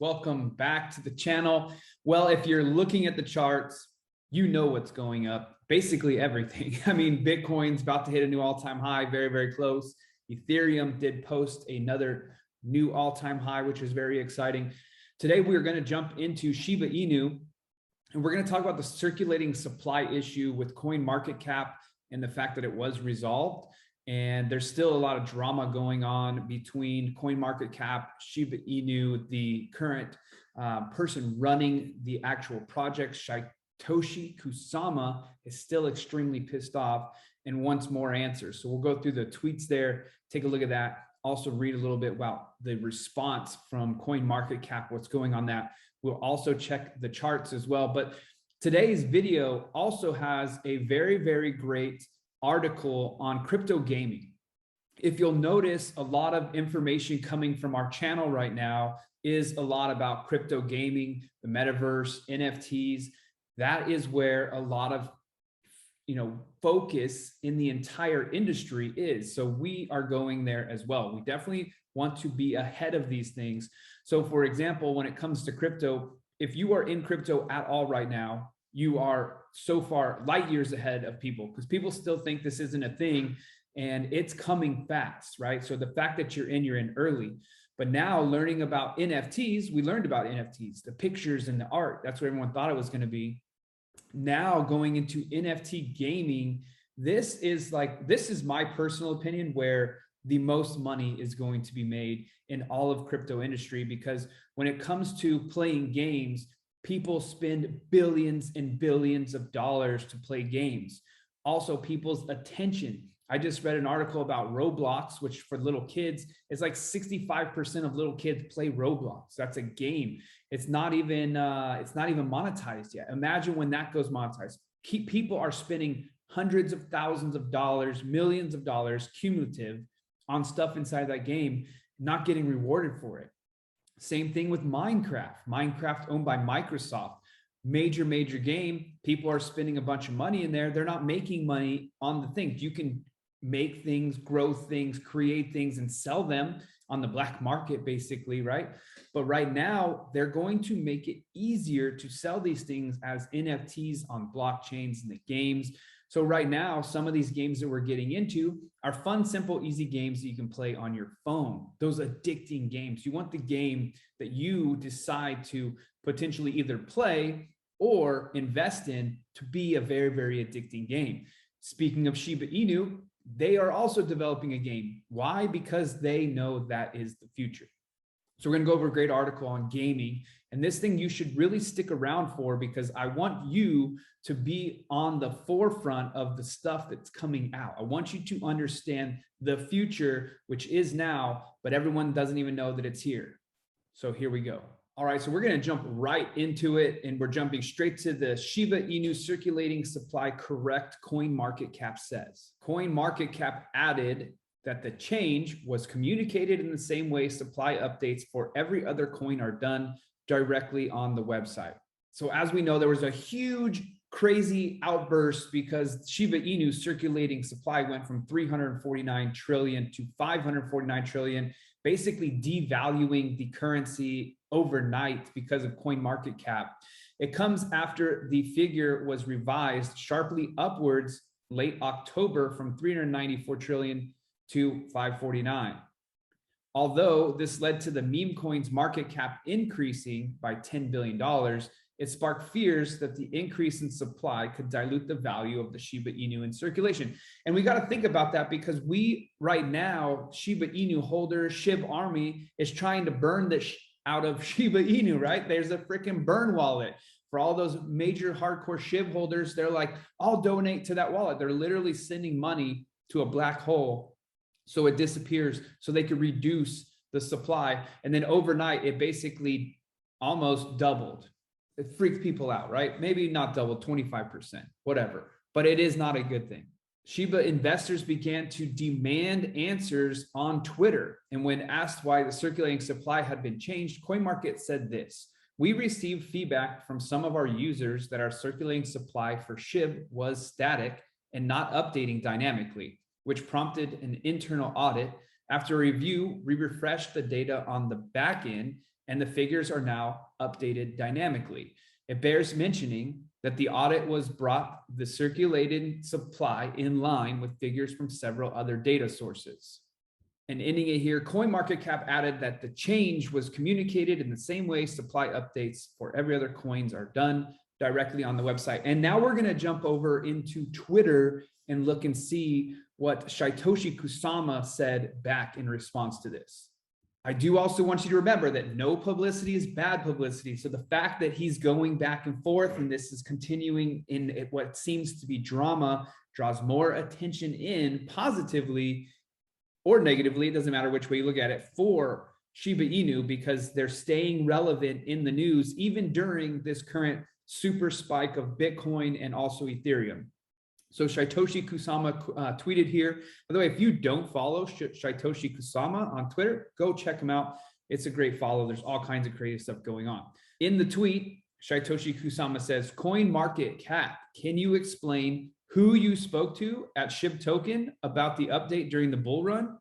Welcome back to the channel. Well, if you're looking at the charts, you know what's going up. Basically everything. I mean, Bitcoin's about to hit a new all-time high, very, very close. Ethereum did post another new all-time high, which is very exciting. Today, we're going to jump into Shiba Inu, and we're going to talk about the circulating supply issue with CoinMarketCap and the fact that it was resolved. And there's still a lot of drama going on between CoinMarketCap, Shiba Inu, the current person running the actual project, Satoshi Kusama, is still extremely pissed off and wants more answers. So we'll go through the tweets there, take a look at that, also read a little bit about the response from CoinMarketCap, what's going on that. We'll also check the charts as well. But today's video also has a very, very great article on crypto gaming. If you'll notice, a lot of information coming from our channel right now is a lot about crypto gaming, the metaverse, NFTs. That is where a lot of focus in the entire industry is. So we are going there as well. We definitely want to be ahead of these things. So for example, when it comes to crypto, if you are in crypto at all right now, you are so far light years ahead of people, because people still think this isn't a thing and it's coming fast, right? So the fact that you're in early. But now learning about NFTs, we learned about NFTs, the pictures and the art. That's what everyone thought it was going to be. Now going into NFT gaming, this is my personal opinion, where the most money is going to be made in all of crypto industry, because when it comes to playing games, people spend billions and billions of dollars to play games. Also, people's attention. I just read an article about Roblox, which for little kids is like 65% of little kids play Roblox. That's a game. It's not even monetized yet. Imagine when that goes monetized. People are spending hundreds of thousands of dollars, millions of dollars cumulative on stuff inside that game, not getting rewarded for it. Same thing with Minecraft. Minecraft, owned by Microsoft, major game. People are spending a bunch of money in there. They're not making money on the things. You can make things, grow things, create things, and sell them on the black market, basically, right? But right now, they're going to make it easier to sell these things as NFTs on blockchains in the games. So right now, some of these games that we're getting into are fun, simple, easy games that you can play on your phone. Those addicting games. You want the game that you decide to potentially either play or invest in to be a very, very addicting game. Speaking of Shiba Inu, they are also developing a game. Why? Because they know that is the future. So we're going to go over a great article on gaming. And this thing you should really stick around for, because I want you to be on the forefront of the stuff that's coming out. I want you to understand the future, which is now, but everyone doesn't even know that it's here. So here we go. All right, so we're going to jump right into it, and we're jumping straight to the Shiba Inu circulating supply correct CoinMarketCap says. CoinMarketCap added that the change was communicated in the same way supply updates for every other coin are done directly on the website. So as we know, there was a huge, crazy outburst because Shiba Inu circulating supply went from 349 trillion to 549 trillion, basically devaluing the currency overnight because of CoinMarketCap. It comes after the figure was revised sharply upwards late October from 394 trillion to 549. Although this led to the meme coin's market cap increasing by $10 billion, it sparked fears that the increase in supply could dilute the value of the Shiba Inu in circulation. And we got to think about that, because we right now, Shiba Inu holders, SHIB army is trying to burn the out of Shiba Inu, right? There's a freaking burn wallet for all those major hardcore SHIB holders. They're like, I'll donate to that wallet. They're literally sending money to a black hole so it disappears, so they could reduce the supply. And then overnight, it basically almost doubled. It freaked people out, right? Maybe not doubled, 25%, whatever. But it is not a good thing. Shiba investors began to demand answers on Twitter. And when asked why the circulating supply had been changed, CoinMarket said this: we received feedback from some of our users that our circulating supply for SHIB was static and not updating dynamically, which prompted an internal audit. After a review, we refreshed the data on the back end and the figures are now updated dynamically. It bears mentioning that the audit was brought the circulated supply in line with figures from several other data sources. And ending it here, CoinMarketCap added that the change was communicated in the same way supply updates for every other coins are done directly on the website. And now we're going to jump over into Twitter and look and see what Satoshi Kusama said back in response to this. I do also want you to remember that no publicity is bad publicity. So the fact that he's going back and forth and this is continuing in what seems to be drama draws more attention in positively or negatively, it doesn't matter which way you look at it, for Shiba Inu, because they're staying relevant in the news, even during this current super spike of Bitcoin and also Ethereum. So Satoshi Kusama tweeted here. By the way, if you don't follow Satoshi Kusama on Twitter, go check him out. It's a great follow. There's all kinds of creative stuff going on. In the tweet, Satoshi Kusama says, CoinMarketCap, can you explain who you spoke to at SHIB Token about the update during the bull run?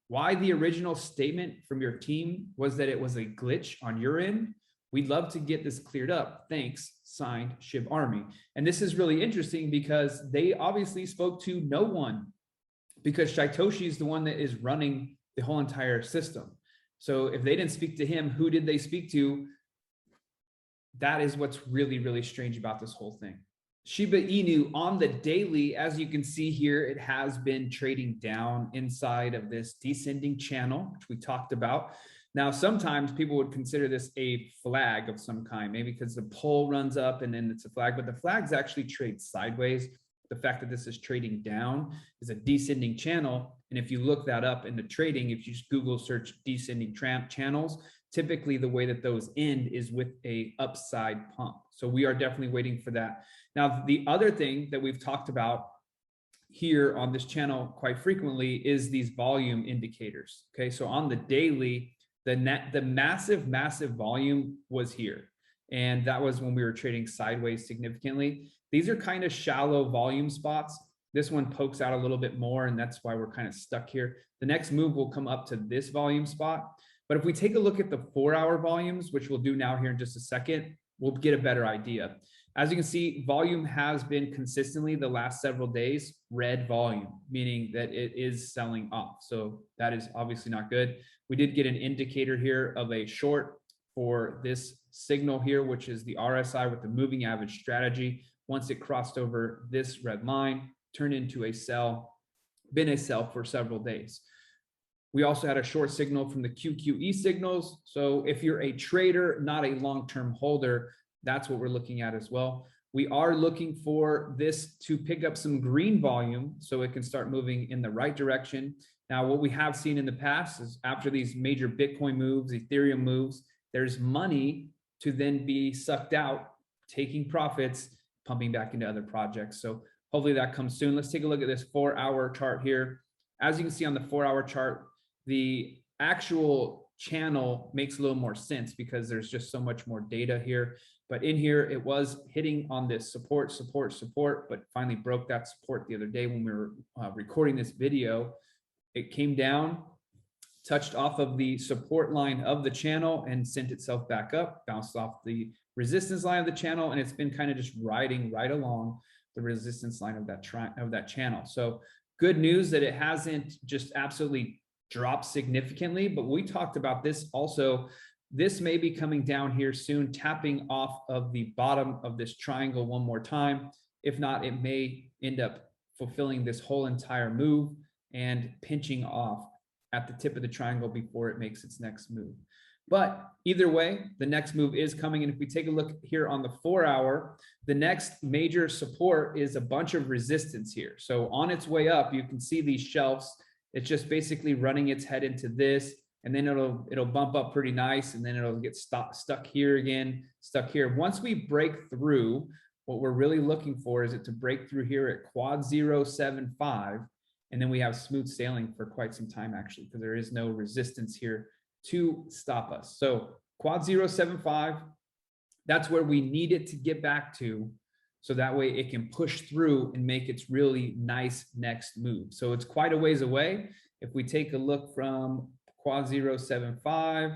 Why the original statement from your team was that it was a glitch on your end? We'd love to get this cleared up. Thanks, signed SHIB Army. And this is really interesting because they obviously spoke to no one, because Satoshi is the one that is running the whole entire system. So if they didn't speak to him, who did they speak to? That is what's really, really strange about this whole thing. Shiba Inu on the daily, as you can see here, it has been trading down inside of this descending channel, which we talked about. Now, sometimes people would consider this a flag of some kind, maybe because the pole runs up and then it's a flag, but the flags actually trade sideways. The fact that this is trading down is a descending channel. And if you look that up in the trading, if you just Google search descending channels, typically the way that those end is with a upside pump. So we are definitely waiting for that. Now, the other thing that we've talked about here on this channel quite frequently is these volume indicators. Okay, so on the daily, the massive volume was here. And that was when we were trading sideways significantly. These are kind of shallow volume spots. This one pokes out a little bit more, and that's why we're kind of stuck here. The next move will come up to this volume spot. But if we take a look at the 4-hour volumes, which we'll do now here in just a second, we'll get a better idea. As you can see, volume has been consistently the last several days, red volume, meaning that it is selling off. So that is obviously not good. We did get an indicator here of a short for this signal here, which is the RSI with the moving average strategy. Once it crossed over this red line, turned into a sell, been a sell for several days. We also had a short signal from the QQE signals. So if you're a trader, not a long-term holder, that's what we're looking at as well. We are looking for this to pick up some green volume so it can start moving in the right direction. Now, what we have seen in the past is after these major Bitcoin moves, Ethereum moves, there's money to then be sucked out, taking profits, pumping back into other projects. So hopefully that comes soon. Let's take a look at this 4-hour chart here. As you can see on the 4-hour chart, the actual channel makes a little more sense because there's just so much more data here. But in here, it was hitting on this support, but finally broke that support the other day when we were recording this video. It came down, touched off of the support line of the channel and sent itself back up, bounced off the resistance line of the channel, and it's been kind of just riding right along the resistance line of that channel. So good news that it hasn't just absolutely dropped significantly, but we talked about this also. This may be coming down here soon, tapping off of the bottom of this triangle one more time. If not, it may end up fulfilling this whole entire move and pinching off at the tip of the triangle before it makes its next move. But either way, the next move is coming. And if we take a look here on the 4-hour, the next major support is a bunch of resistance here. So on its way up, you can see these shelves. It's just basically running its head into this, and then it'll bump up pretty nice, and then it'll get stuck here again, stuck here. Once we break through, what we're really looking for is it to break through here at quad 075, and then we have smooth sailing for quite some time actually, because there is no resistance here to stop us. So quad 075, that's where we need it to get back to, so that way it can push through and make its really nice next move. So it's quite a ways away. If we take a look from quad 075,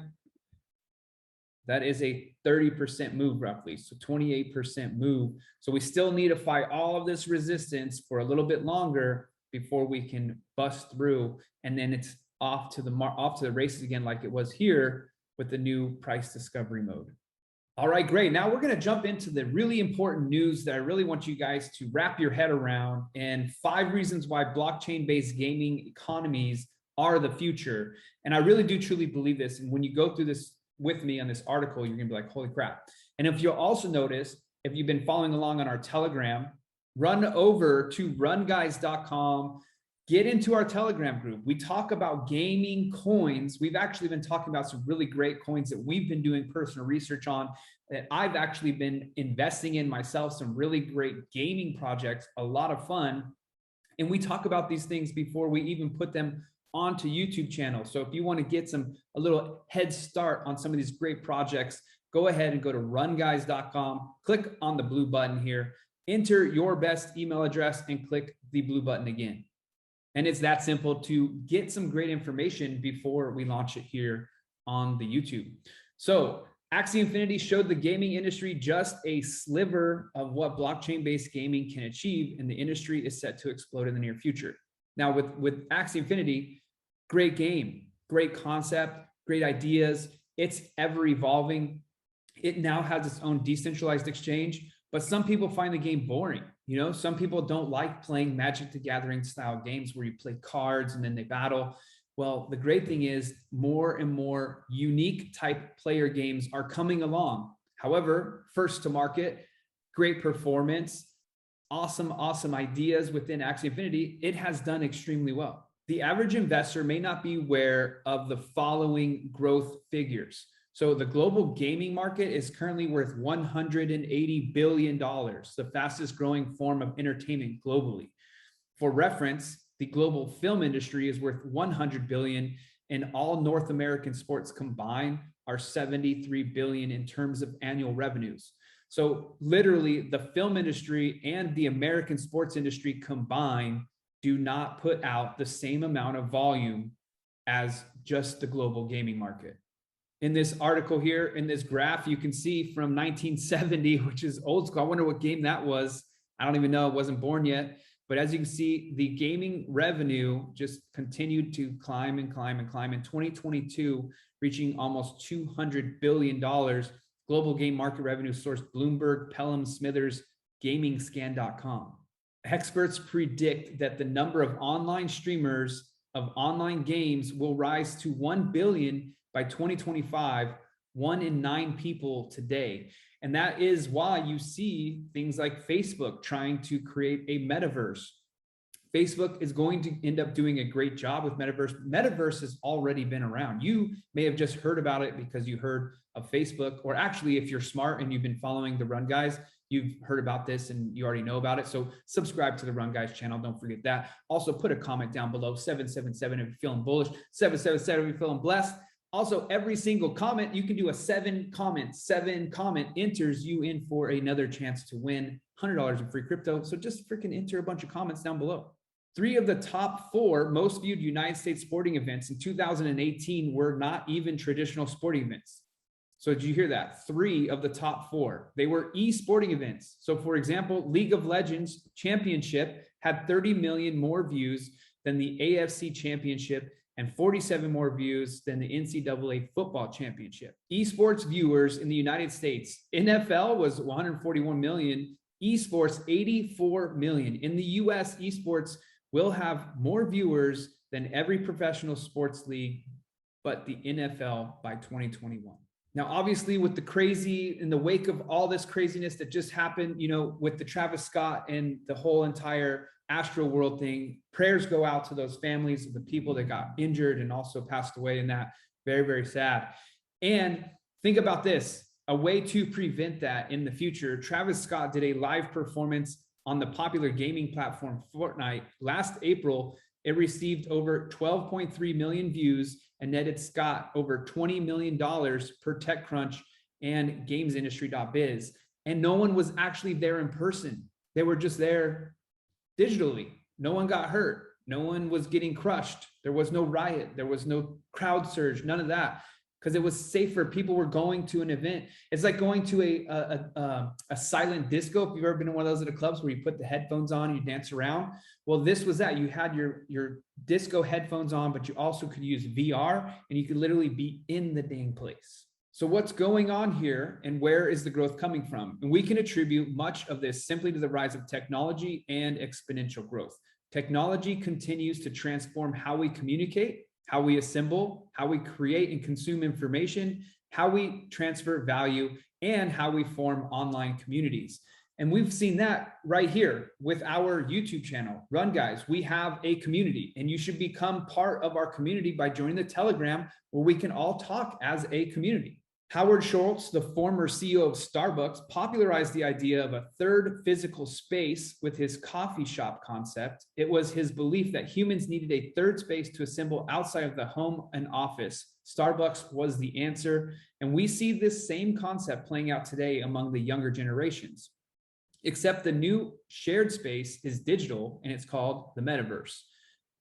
That is a 30% move roughly, so 28% move. So we still need to fight all of this resistance for a little bit longer before we can bust through, and then it's off to the races again, like it was here with the new price discovery mode. All right, great. Now we're going to jump into the really important news that I really want you guys to wrap your head around, and 5 reasons why blockchain-based gaming economies are the future. And I really do truly believe this. And when you go through this with me on this article, you're going to be like, holy crap. And if you'll also notice, if you've been following along on our Telegram, run over to runguys.com, get into our Telegram group. We talk about gaming coins. We've actually been talking about some really great coins that we've been doing personal research on, that I've actually been investing in myself, some really great gaming projects, a lot of fun. And we talk about these things before we even put them onto YouTube channel. So if you want to get a little head start on some of these great projects, go ahead and go to runguys.com, click on the blue button here, enter your best email address and click the blue button again. And it's that simple to get some great information before we launch it here on the YouTube. So Axie Infinity showed the gaming industry just a sliver of what blockchain-based gaming can achieve, and the industry is set to explode in the near future. Now with Axie Infinity, great game, great concept, great ideas. It's ever evolving. It now has its own decentralized exchange, but some people find the game boring. You know, some people don't like playing Magic the Gathering style games where you play cards and then they battle. Well, the great thing is more and more unique type player games are coming along. However, first to market, great performance, awesome ideas within Axie Infinity, it has done extremely well. The average investor may not be aware of the following growth figures. So the global gaming market is currently worth $180 billion, the fastest growing form of entertainment globally. For reference, the global film industry is worth $100 billion, and all North American sports combined are $73 billion in terms of annual revenues. So literally the film industry and the American sports industry combined do not put out the same amount of volume as just the global gaming market. In this article here, in this graph, you can see from 1970, which is old school. I wonder what game that was. I don't even know. It wasn't born yet. But as you can see, the gaming revenue just continued to climb and climb and climb. In 2022, reaching almost $200 billion. Global game market revenue source Bloomberg, Pelham, Smithers, GamingScan.com. Experts predict that the number of online streamers of online games will rise to 1 billion by 2025, 1 in 9 people today. And that is why you see things like Facebook trying to create a metaverse. Facebook is going to end up doing a great job with metaverse. Metaverse has already been around. You may have just heard about it because you heard of Facebook, or actually if you're smart and you've been following the Run Guys, you've heard about this and you already know about it. So subscribe to the Run Guys channel. Don't forget that. Also put a comment down below, 777 if you're feeling bullish, 777 if you're feeling blessed. Also, every single comment, you can do a 7 comment enters you in for another chance to win $100 in free crypto. So just freaking enter a bunch of comments down below. 3 of the top 4 most viewed United States sporting events in 2018 were not even traditional sporting events. So did you hear that? 3 of the top 4, they were e-sporting events. So for example, League of Legends Championship had 30 million more views than the AFC Championship and 47 more views than the NCAA football championship. Esports viewers in the United States, NFL was 141 million, esports 84 million. In the US, esports will have more viewers than every professional sports league, but the NFL by 2021. Now, obviously with the crazy, in the wake of all this craziness that just happened, you know, with the Travis Scott and the whole entire Astro World thing, prayers go out to those families of the people that got injured and also passed away in that. Very, very sad. And think about this, a way to prevent that in the future. Travis Scott did a live performance on the popular gaming platform Fortnite last April. It received over 12.3 million views and netted Scott over $20 million per TechCrunch and GamesIndustry.biz. And no one was actually there in person. They were just there digitally. No one got hurt. No one was getting crushed. There was no riot. There was no crowd surge, none of that. because it was safer. People were going to an event. It's like going to a silent disco. If you've ever been to one of those at the clubs where you put the headphones on and you dance around. Well, this was that. You had your disco headphones on, but you also could use VR and you could literally be in the dang place. So what's going on here and where is the growth coming from? And we can attribute much of this simply to the rise of technology and exponential growth. Technology continues to transform how we communicate, how we assemble, how we create and consume information, how we transfer value, and how we form online communities. And we've seen that right here with our YouTube channel, Run Guys. We have a community, and you should become part of our community by joining the Telegram, where we can all talk as a community. Howard Schultz, the former CEO of Starbucks, popularized the idea of a third physical space with his coffee shop concept. It was his belief that humans needed a third space to assemble outside of the home and office. Starbucks was the answer. And we see this same concept playing out today among the younger generations. Except the new shared space is digital, and it's called the metaverse.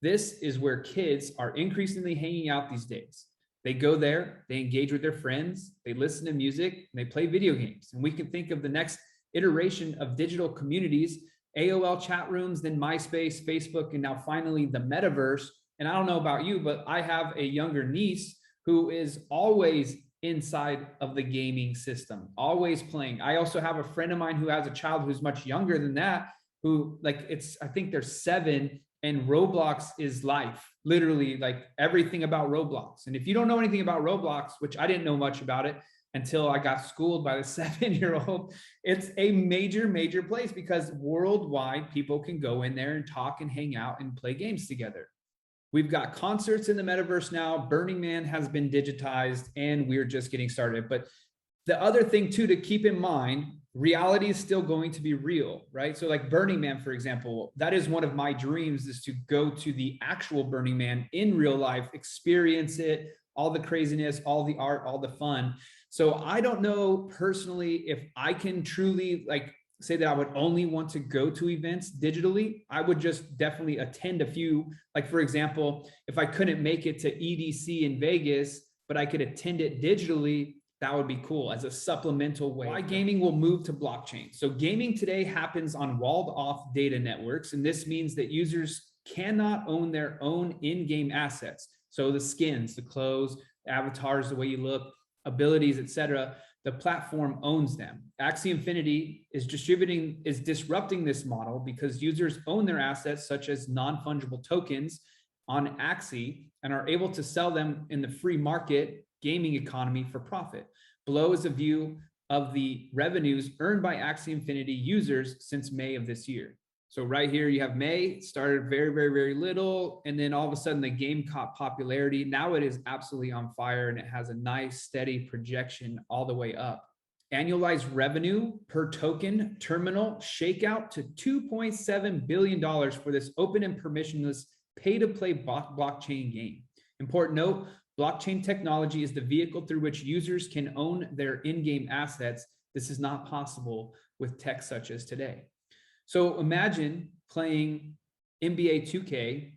This is where kids are increasingly hanging out these days. They go there, they engage with their friends, they listen to music, and they play video games. And we can think of the next iteration of digital communities, AOL chat rooms, then MySpace, Facebook, and now finally the metaverse. And I don't know about you, but I have a younger niece who is always inside of the gaming system, always playing. I also have a friend of mine who has a child who's much younger than that, who I think they're 7, and Roblox is life, literally, like everything about Roblox. And if you don't know anything about Roblox, which I didn't know much about it until I got schooled by the 7-year-old, it's a major, major place because worldwide people can go in there and talk and hang out and play games together. We've got concerts in the metaverse now. Burning Man has been digitized and we're just getting started. But the other thing too, to keep in mind, reality is still going to be real, right? So like Burning Man, for example, that is one of my dreams, is to go to the actual Burning Man in real life, experience it, all the craziness, all the art, all the fun. So I don't know personally if I can truly say that I would only want to go to events digitally. I would just definitely attend a few. Like for example, if I couldn't make it to EDC in Vegas, but I could attend it digitally, that would be cool as a supplemental way. Why gaming will move to blockchain. So gaming today happens on walled off data networks. And this means that users cannot own their own in-game assets. So the skins, the clothes, the avatars, the way you look, abilities, etc. The platform owns them. Axie Infinity is disrupting this model because users own their assets such as non-fungible tokens on Axie and are able to sell them in the free market gaming economy for profit. Below is a view of the revenues earned by Axie Infinity users since May of this year. So right here you have May, started very, very, very little, and then all of a sudden the game caught popularity. Now it is absolutely on fire and it has a nice steady projection all the way up. Annualized revenue per token terminal shakeout to $2.7 billion for this open and permissionless pay-to-play blockchain game. Important note, blockchain technology is the vehicle through which users can own their in-game assets. This is not possible with tech such as today. So imagine playing NBA 2K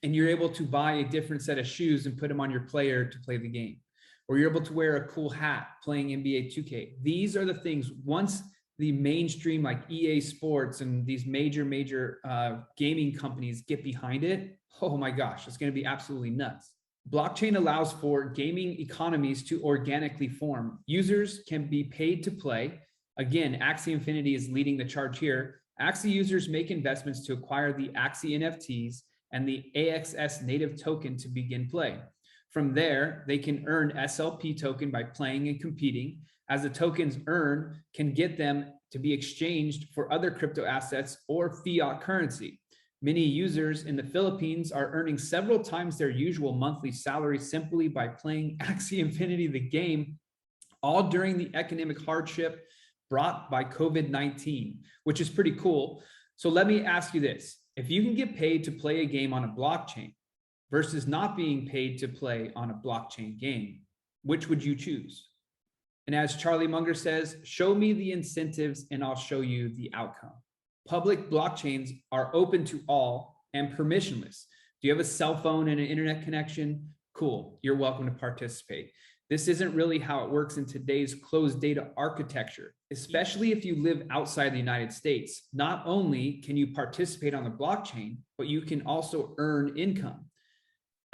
and you're able to buy a different set of shoes and put them on your player to play the game. Or you're able to wear a cool hat playing NBA 2K. These are the things, once the mainstream like EA Sports and these major gaming companies get behind it, oh my gosh, it's going to be absolutely nuts. Blockchain allows for gaming economies to organically form. Users can be paid to play. Again, Axie Infinity is leading the charge here. Axie users make investments to acquire the Axie NFTs and the AXS native token to begin play. From there, they can earn SLP token by playing and competing, as the tokens earned can get them to be exchanged for other crypto assets or fiat currency. Many users in the Philippines are earning several times their usual monthly salary simply by playing Axie Infinity, the game, all during the economic hardship brought by COVID-19, which is pretty cool. So let me ask you this. If you can get paid to play a game on a blockchain versus not being paid to play on a blockchain game, which would you choose? And as Charlie Munger says, show me the incentives and I'll show you the outcome. Public blockchains are open to all and permissionless. Do you have a cell phone and an internet connection? Cool, you're welcome to participate. This isn't really how it works in today's closed data architecture, especially if you live outside the United States. Not only can you participate on the blockchain, but you can also earn income.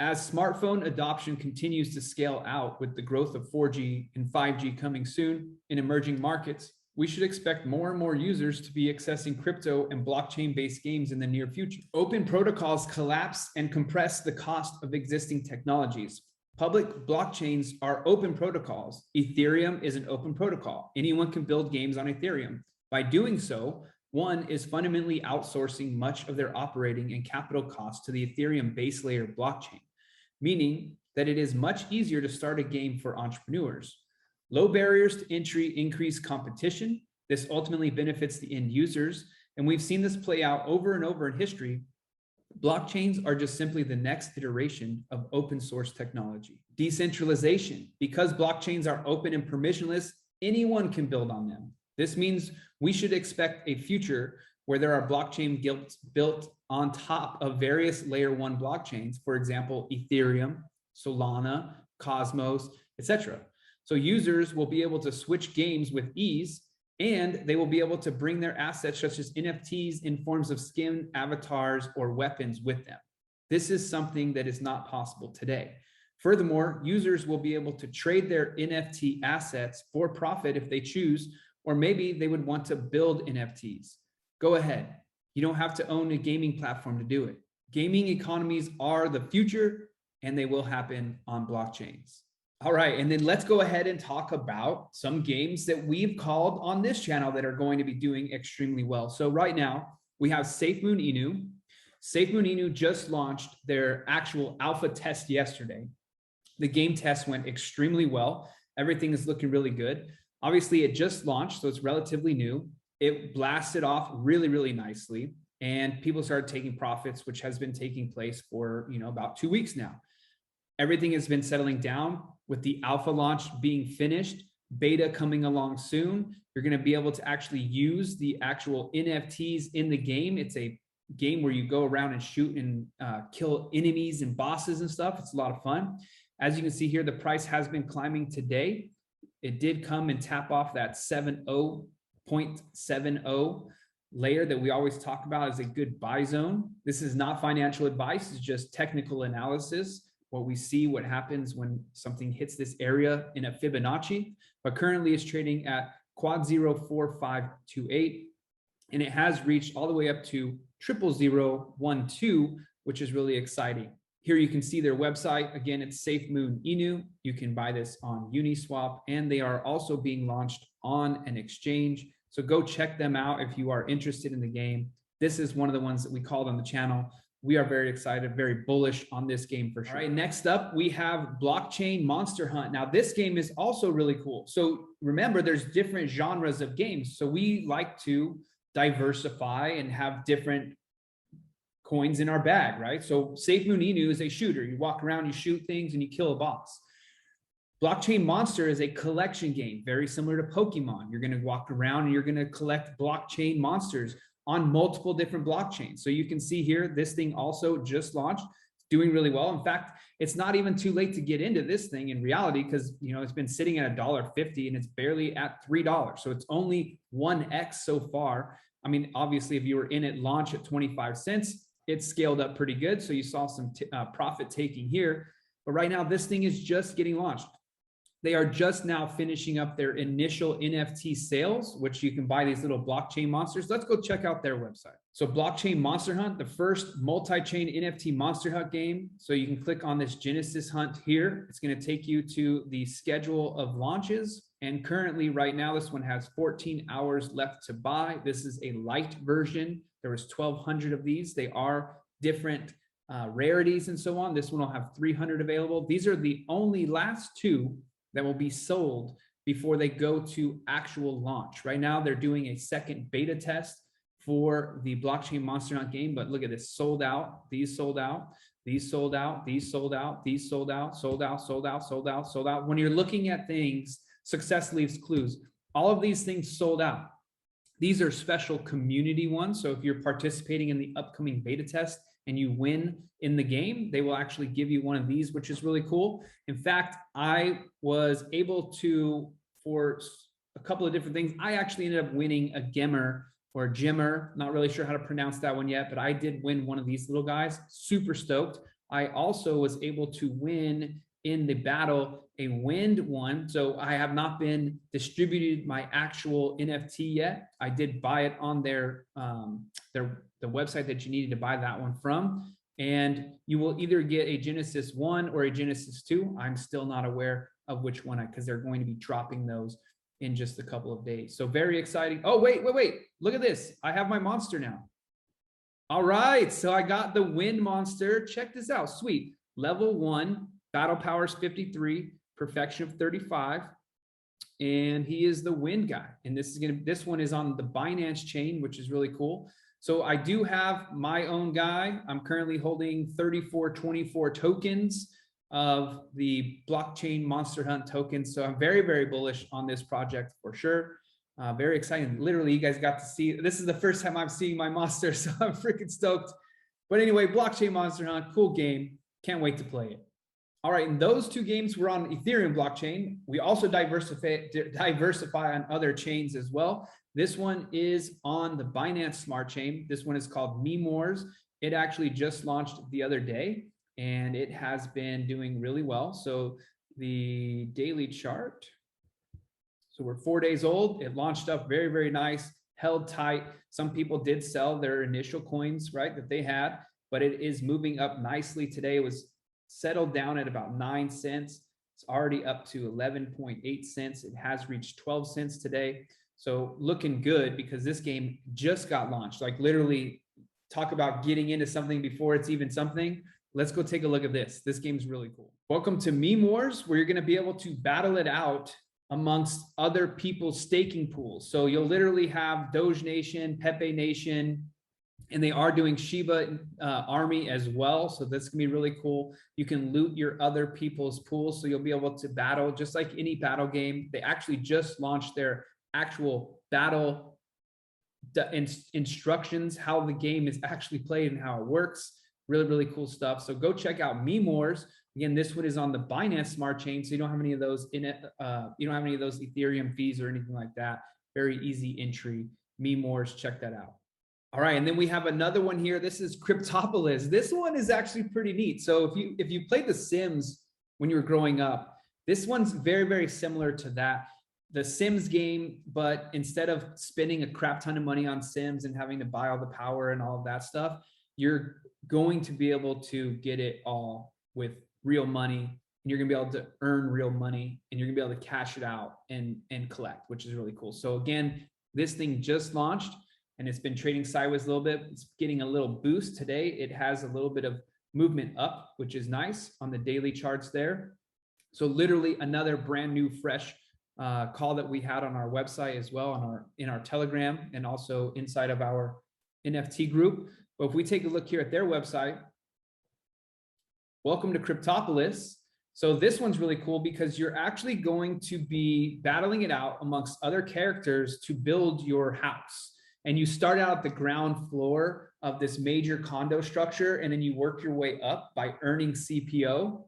As smartphone adoption continues to scale out with the growth of 4G and 5G coming soon in emerging markets, we should expect more and more users to be accessing crypto and blockchain-based games in the near future. Open protocols collapse and compress the cost of existing technologies. Public blockchains are open protocols. Ethereum is an open protocol. Anyone can build games on Ethereum. By doing so, one is fundamentally outsourcing much of their operating and capital costs to the Ethereum base layer blockchain, meaning that it is much easier to start a game for entrepreneurs. Low barriers to entry increase competition. This ultimately benefits the end users, and we've seen this play out over and over in history. Blockchains are just simply the next iteration of open source technology. Decentralization. Because blockchains are open and permissionless, anyone can build on them. This means we should expect a future where there are blockchain guilds built on top of various layer 1 blockchains, for example, Ethereum, Solana, Cosmos, etc. So users will be able to switch games with ease, and they will be able to bring their assets such as NFTs in forms of skin, avatars, or weapons with them. This is something that is not possible today. Furthermore, users will be able to trade their NFT assets for profit if they choose, or maybe they would want to build NFTs. Go ahead. You don't have to own a gaming platform to do it. Gaming economies are the future, and they will happen on blockchains. All right, and then let's go ahead and talk about some games that we've called on this channel that are going to be doing extremely well. So right now, we have SafeMoon Inu. SafeMoon Inu just launched their actual alpha test yesterday. The game test went extremely well. Everything is looking really good. Obviously, it just launched, so it's relatively new. It blasted off really, really nicely, and people started taking profits, which has been taking place for about 2 weeks now. Everything has been settling down with the alpha launch being finished, beta coming along soon. You're going to be able to actually use the actual NFTs in the game. It's a game where you go around and shoot and kill enemies and bosses and stuff. It's a lot of fun. As you can see here, the price has been climbing today. It did come and tap off that 0.70 layer that we always talk about as a good buy zone. This is not financial advice, it's just technical analysis. What we see, what happens when something hits this area in a Fibonacci, but currently it's trading at quad 0.4528, and it has reached all the way up to 0.0012, which is really exciting. Here you can see their website. Again, it's SafeMoon Inu. You can buy this on Uniswap, and they are also being launched on an exchange. So go check them out if you are interested in the game. This is one of the ones that we called on the channel. We are very excited, very bullish on this game for sure. All right, next up, we have Blockchain Monster Hunt. Now, this game is also really cool. So remember, there's different genres of games. So we like to diversify and have different coins in our bag, right? So SafeMoon Inu is a shooter. You walk around, you shoot things, and you kill a boss. Blockchain Monster is a collection game, very similar to Pokemon. You're going to walk around and you're going to collect blockchain monsters on multiple different blockchains. So you can see here, this thing also just launched, doing really well. In fact, it's not even too late to get into this thing in reality, because it's been sitting at $1.50 and it's barely at $3. So it's only 1x so far. I mean, obviously, if you were in at launch at 25 cents, it scaled up pretty good. So you saw some profit taking here. But right now, this thing is just getting launched. They are just now finishing up their initial NFT sales, which you can buy these little blockchain monsters. Let's go check out their website. So Blockchain Monster Hunt, the first multi-chain NFT Monster Hunt game. So you can click on this Genesis Hunt here. It's going to take you to the schedule of launches. And currently right now, this one has 14 hours left to buy. This is a light version. There was 1,200 of these. They are different rarities and so on. This one will have 300 available. These are the only last two that will be sold before they go to actual launch. Right now, they're doing a second beta test for the Blockchain Monster Hunt game, but look at this, sold out, these sold out, these sold out, these sold out, these sold out, sold out, sold out, sold out, sold out. When you're looking at things, success leaves clues. All of these things sold out. These are special community ones. So if you're participating in the upcoming beta test and you win in the game, they will actually give you one of these, which is really cool. In fact, I was able to, for a couple of different things, I actually ended up winning a Gemmer or Jimmer. Not really sure how to pronounce that one yet, but I did win one of these little guys. Super stoked. I also was able to win in the battle a wind one. So I have not been distributed my actual NFT yet. I did buy it on their the website that you needed to buy that one from. And you will either get a Genesis 1 or a Genesis 2. I'm still not aware of which one, because they're going to be dropping those in just a couple of days. So very exciting. Oh, wait. Look at this. I have my monster now. All right. So I got the wind monster. Check this out. Sweet. Level 1. Battle powers 53, perfection of 35, and he is the wind guy. And this one is on the Binance chain, which is really cool. So I do have my own guy. I'm currently holding 3424 tokens of the blockchain Monster Hunt tokens. So I'm very, very bullish on this project for sure. Very exciting. Literally, you guys got to see, this is the first time I'm seeing my monster, so I'm freaking stoked. But anyway, blockchain Monster Hunt, cool game. Can't wait to play it. All right, and those two games were on Ethereum blockchain. We also diversify on other chains as well. This one is on the Binance Smart Chain. This one is called Memoirs. It actually just launched the other day, and it has been doing really well. So the daily chart. So we're 4 days old. It launched up very, very nice, held tight. Some people did sell their initial coins, right, that they had, but it is moving up nicely. Today it was settled down at about 9 cents. It's already up to 11.8 cents. It has reached 12 cents today. So looking good, because this game just got launched. Like literally, talk about getting into something before it's even something. Let's go take a look at this. This game's really cool. Welcome to Memoirs, where you're going to be able to battle it out amongst other people's staking pools. So you'll literally have Doge Nation, Pepe Nation, and they are doing Shiba Army as well. So that's gonna be really cool. You can loot your other people's pools. So you'll be able to battle just like any battle game. They actually just launched their actual battle instructions, how the game is actually played and how it works. Really, really cool stuff. So go check out Memoirs. Again, this one is on the Binance Smart Chain. So you don't have any of those in it. You don't have any of those Ethereum fees or anything like that. Very easy entry. Memoirs, check that out. All right, and then we have another one here. This is Cryptopolis. This one is actually pretty neat. So if you played The Sims when you were growing up, this one's very, very similar to that. The Sims game, but instead of spending a crap ton of money on Sims and having to buy all the power and all of that stuff, you're going to be able to get it all with real money, and you're gonna be able to earn real money, and you're gonna be able to cash it out and collect, which is really cool. So again, this thing just launched, and it's been trading sideways a little bit. It's getting a little boost today. It has a little bit of movement up, which is nice on the daily charts there. So literally another brand new fresh call that we had on our website as well, in our Telegram, and also inside of our NFT group. But if we take a look here at their website, welcome to Cryptopolis. So this one's really cool because you're actually going to be battling it out amongst other characters to build your house. And you start out at the ground floor of this major condo structure, and then you work your way up by earning CPO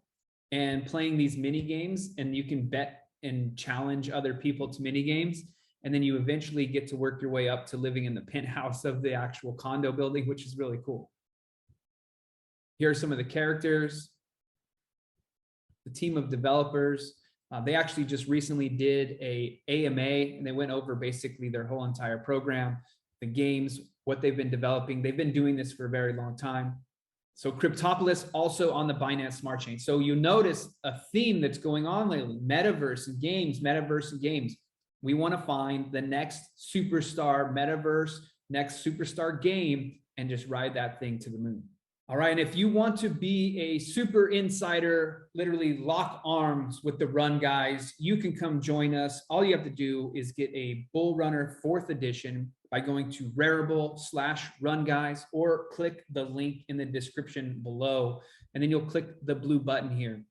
and playing these mini games, and you can bet and challenge other people to mini games. And then you eventually get to work your way up to living in the penthouse of the actual condo building, which is really cool. Here are some of the characters, the team of developers. They actually just recently did a AMA, and they went over basically their whole entire program, the games, what they've been developing. They've been doing this for a very long time. So Cryptopolis also on the Binance Smart Chain. So you notice a theme that's going on lately: metaverse and games, metaverse and games. We want to find the next superstar metaverse, next superstar game, and just ride that thing to the moon. All right, and if you want to be a super insider, literally lock arms with the Run guys, you can come join us. All you have to do is get a Bull Runner 4th edition by going to Rarible/Run Guys, or click the link in the description below, and then you'll click the blue button here.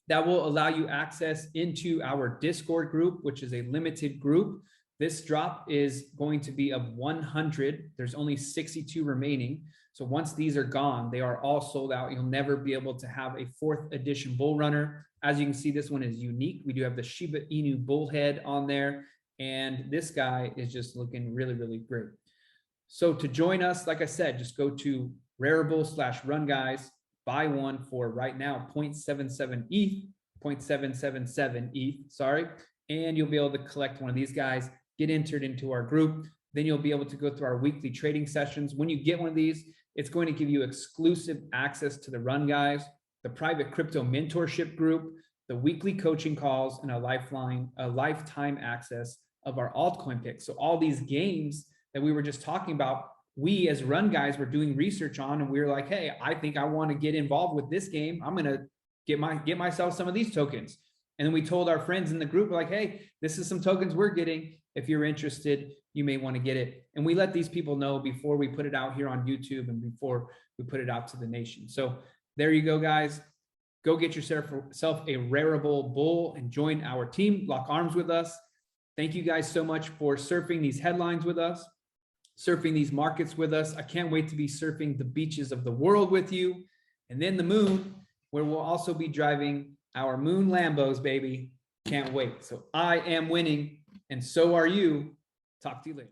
That will allow you access into our Discord group, which is a limited group This drop is going to be of 100. There's only 62 remaining. So once these are gone, they are all sold out. You'll never be able to have a 4th edition bull runner. As you can see, this one is unique. We do have the Shiba Inu bullhead on there. And this guy is just looking really, really great. So to join us, like I said, just go to Rarible/Run Guys, buy one for right now 0.77 ETH, 0.777 ETH, sorry. And you'll be able to collect one of these guys, get entered into our group. Then you'll be able to go through our weekly trading sessions. When you get one of these, it's going to give you exclusive access to the Run Guys, the private crypto mentorship group, the weekly coaching calls, and a lifetime access of our altcoin picks. So all these games that we were just talking about, we as Run Guys were doing research on, and we were like, hey, I think I want to get involved with this game. I'm going to get myself some of these tokens. And then we told our friends in the group, like, hey, this is some tokens we're getting. If you're interested, you may want to get it. And we let these people know before we put it out here on YouTube and before we put it out to the nation. So there you go, guys. Go get yourself a Rarible bull and join our team. Lock arms with us. Thank you guys so much for surfing these headlines with us, surfing these markets with us. I can't wait to be surfing the beaches of the world with you. And then the moon, where we'll also be driving our moon Lambos, baby. Can't wait. So I am winning, and so are you. Talk to you later.